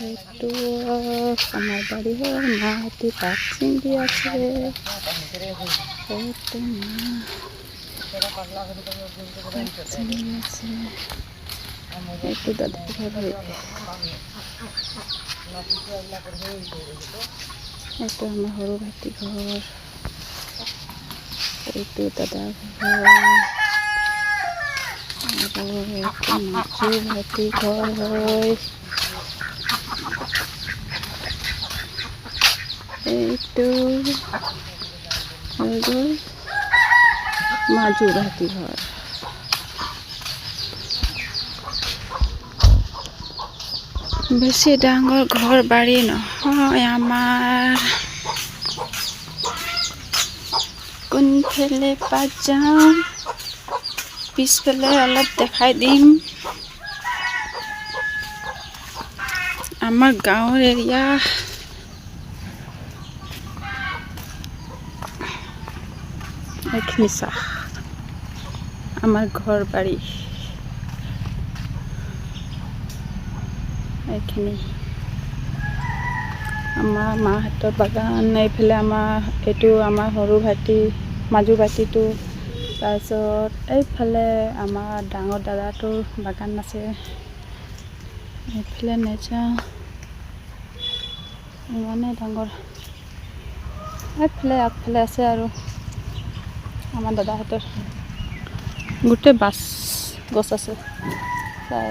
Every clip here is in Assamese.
itu kamar baru mati vaksin dia sih itu itu dadah ঘর itu আমার হরু ভাতি ঘর itu dadah ঘর itu মাঝু ভাতি ঘর হয় itu মাঝু ভাতি ঘর বেছি ডাঙৰ ঘৰ বাৰী নহয় আমাৰ কোনফালে পা যাওঁ পিছফালে অলপ দেখাই দিম আমাৰ গাঁৱৰ এৰিয়া এইখিনি চাহ আমাৰ ঘৰ বাৰী এইখিনি আমাৰ মাহঁতৰ বাগান এইফালে আমাৰ এইটো আমাৰ সৰু ভাইটি মাজু ভাইটিটো তাৰপিছত এইফালে আমাৰ ডাঙৰ দাদাটোৰ বাগান আছে এইফালে নেযাওঁ ইমানেই ডাঙৰ এইফালে আগফালে আছে আৰু আমাৰ দাদাহঁতৰ গোটেই বাছ গছ আছে চাই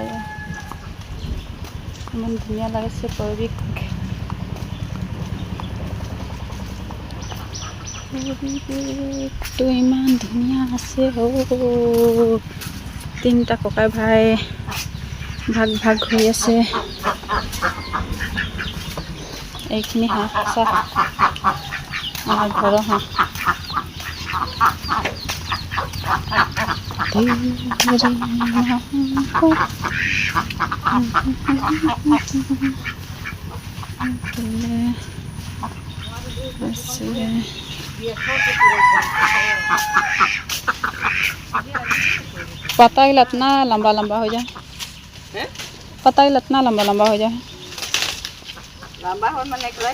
ইমান ধুনীয়া লাগিছে পৰিৱেশটো ইমান ধুনীয়া আছে তিনিটা ককাই ভাই ভাগ ভাগ হৈ আছে এইখিনি হাঁহ চাহ আমাৰ ঘৰৰ হাঁহ पता ही इतना लंबा लंबा हो जाए पता ही इतना लंबा लंबा हो जाए लंबा हो मैंने क्या